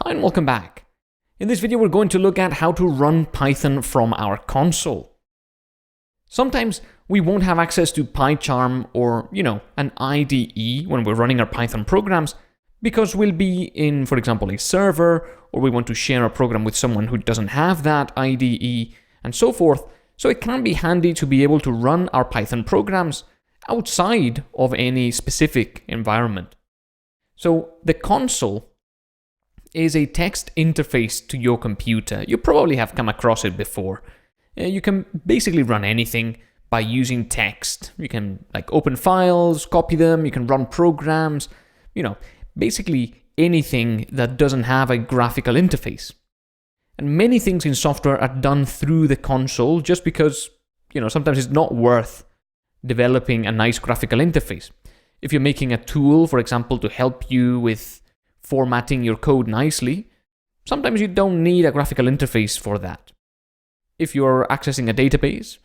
Hi and welcome back. In this video we're going to look at how to run Python from our console. Sometimes we won't have access to PyCharm or, an IDE when we're running our Python programs because we'll be in, for example, a server, or we want to share a program with someone who doesn't have that IDE, and so forth. So it can be handy to be able to run our Python programs outside of any specific environment. So the console is a text interface to your computer. You probably have come across it before. You can basically run anything by using text. You can open files, copy them, you can run programs, basically anything that doesn't have a graphical interface. And many things in software are done through the console just because, sometimes it's not worth developing a nice graphical interface. If you're making a tool, for example, to help you with formatting your code nicely, sometimes you don't need a graphical interface for that. If you're accessing a database,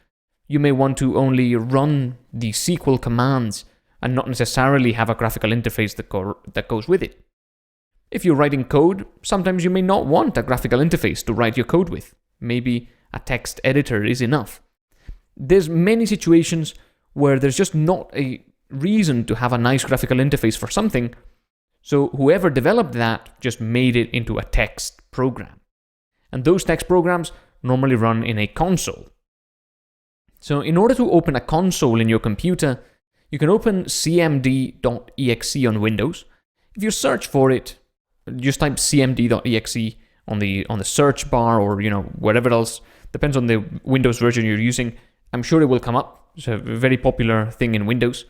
you may want to only run the SQL commands and not necessarily have a graphical interface that goes with it. If you're writing code, sometimes you may not want a graphical interface to write your code with. Maybe a text editor is enough. There's many situations where there's just not a reason to have a nice graphical interface for something, so whoever developed that just made it into a text program. And those text programs normally run in a console. So in order to open a console in your computer, you can open cmd.exe on Windows. If you search for it, just type cmd.exe on the search bar or whatever else, depends on the Windows version you're using. I'm sure it will come up. It's a very popular thing in Windows.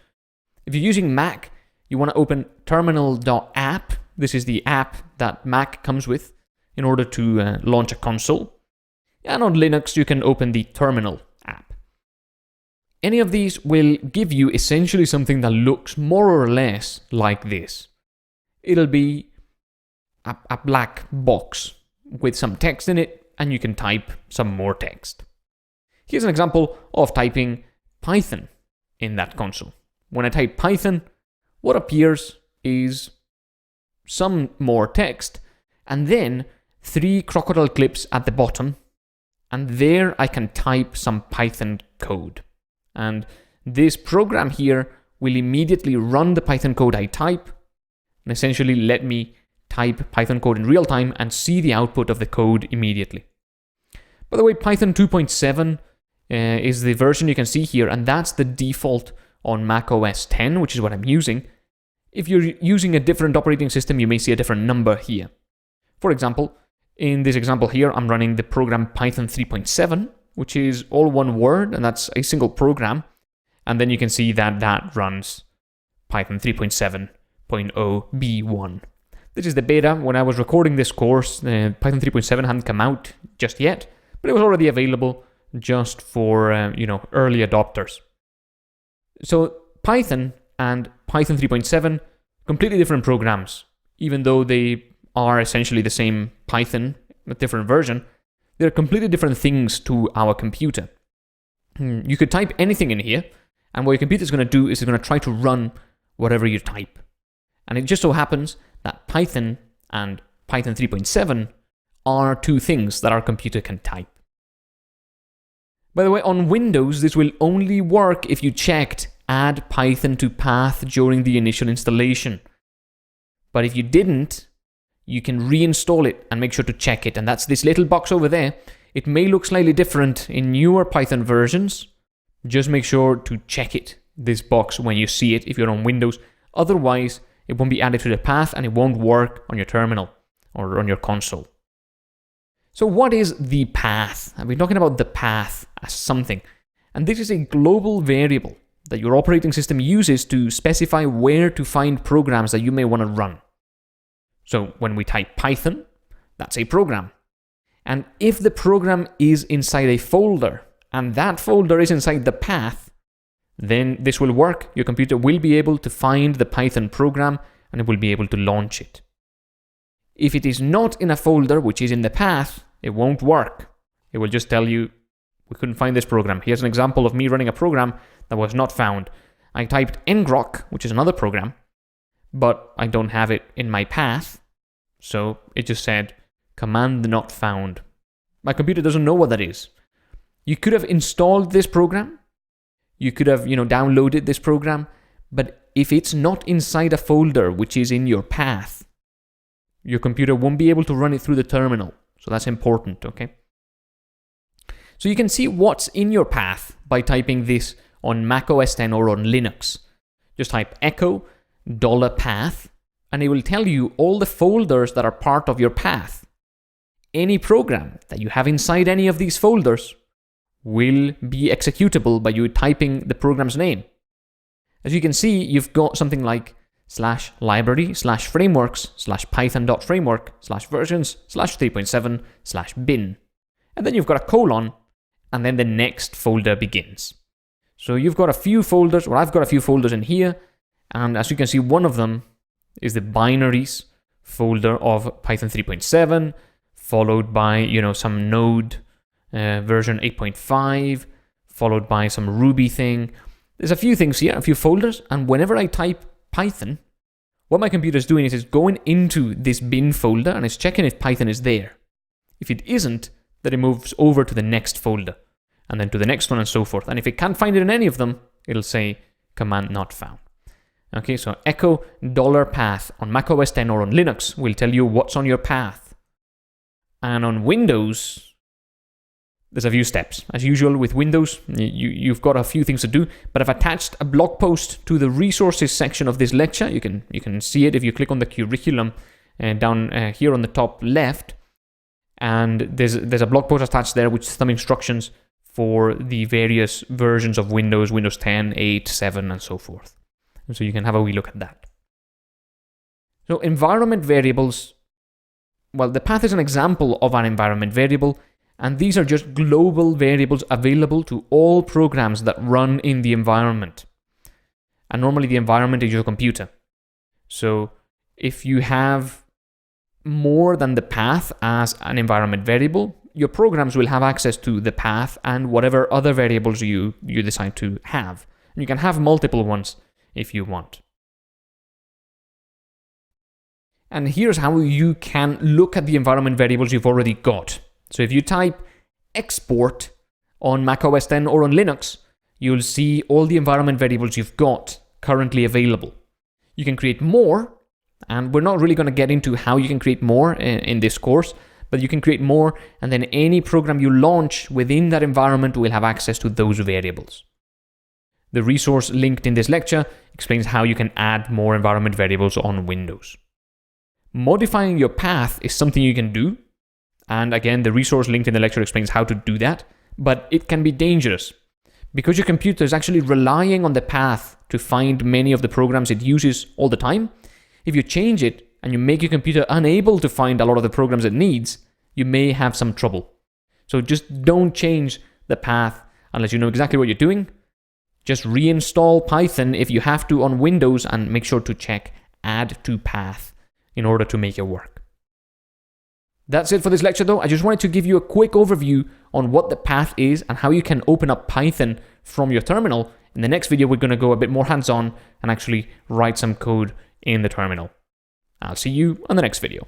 If you're using Mac, you want to open terminal.app. This is the app that Mac comes with in order to launch a console. And on Linux, you can open the terminal app. Any of these will give you essentially something that looks more or less like this. It'll be a black box with some text in it, and you can type some more text. Here's an example of typing Python in that console. When I type Python, what appears is some more text, and then 3 crocodile clips at the bottom, and there I can type some Python code. And this program here will immediately run the Python code I type, and essentially let me type Python code in real time and see the output of the code immediately. By the way, Python 2.7 is the version you can see here, and that's the default on Mac OS X, which is what I'm using. If you're using a different operating system, you may see a different number here. For example, in this example here, I'm running the program Python 3.7, which is all one word, and that's a single program. And then you can see that that runs Python 3.7.0b1. This is the beta. When I was recording this course, Python 3.7 hadn't come out just yet, but it was already available just for early adopters. So Python and Python 3.7, completely different programs. Even though they are essentially the same Python, a different version, they're completely different things to our computer. You could type anything in here, and what your computer is going to do is it's going to try to run whatever you type. And it just so happens that Python and Python 3.7 are two things that our computer can type. By the way, on Windows, this will only work if you checked add Python to path during the initial installation. But if you didn't, you can reinstall it and make sure to check it. And that's this little box over there. It may look slightly different in newer Python versions. Just make sure to check it, this box, when you see it if you're on Windows. Otherwise, it won't be added to the path and it won't work on your terminal or on your console. So what is the path? I've been talking about the path as something. And this is a global variable that your operating system uses to specify where to find programs that you may want to run. So when we type Python, that's a program. And if the program is inside a folder, and that folder is inside the path, then this will work. Your computer will be able to find the Python program, and it will be able to launch it. If it is not in a folder, which is in the path, it won't work. It will just tell you, we couldn't find this program. Here's an example of me running a program that was not found. I typed ngrok, which is another program, but I don't have it in my path, So it just said, command not found. My computer doesn't know what that is. You could have installed this program. You could have, downloaded this program. But if it's not inside a folder which is in your path, your computer won't be able to run it through the terminal. So that's important, okay? So you can see what's in your path by typing this on Mac OS X or on Linux. Just type echo $path, and it will tell you all the folders that are part of your path. Any program that you have inside any of these folders will be executable by you typing the program's name. As you can see, you've got something like /library/frameworks /python.framework/versions/3.7/bin. And then you've got a colon, and then the next folder begins. So you've got a few folders, or I've got a few folders in here, and as you can see, one of them is the binaries folder of Python 3.7, followed by, some Node version 8.5, followed by some Ruby thing. There's a few things here, a few folders, and whenever I type Python, what my computer is doing is it's going into this bin folder and it's checking if Python is there. If it isn't, then it moves over to the next folder, and then to the next one and so forth. And if it can't find it in any of them, it'll say command not found. Okay, so echo $path on Mac OS X or on Linux will tell you what's on your path. And on Windows, there's a few steps. As usual with Windows, you've got a few things to do, but I've attached a blog post to the resources section of this lecture. You can see it if you click on the curriculum down here on the top left. And there's a blog post attached there with some instructions for the various versions of Windows, Windows 10, 8, 7, and so forth. And so you can have a wee look at that. So environment variables, well, the path is an example of an environment variable, and these are just global variables available to all programs that run in the environment. And normally the environment is your computer. So if you have more than the path as an environment variable, your programs will have access to the path and whatever other variables you decide to have. And you can have multiple ones if you want. And here's how you can look at the environment variables you've already got. So if you type export on Mac OS X or on Linux, you'll see all the environment variables you've got currently available. You can create more, and we're not really going to get into how you can create more in this course, but you can create more, and then any program you launch within that environment will have access to those variables. The resource linked in this lecture explains how you can add more environment variables on Windows. Modifying your path is something you can do, and again, the resource linked in the lecture explains how to do that, but it can be dangerous. Because your computer is actually relying on the path to find many of the programs it uses all the time, if you change it and you make your computer unable to find a lot of the programs it needs, you may have some trouble. So just don't change the path unless you know exactly what you're doing. Just reinstall Python if you have to on Windows and make sure to check add to path in order to make it work. That's it for this lecture though. I just wanted to give you a quick overview on what the path is and how you can open up Python from your terminal. In the next video, we're going to go a bit more hands-on and actually write some code in the terminal. I'll see you on the next video.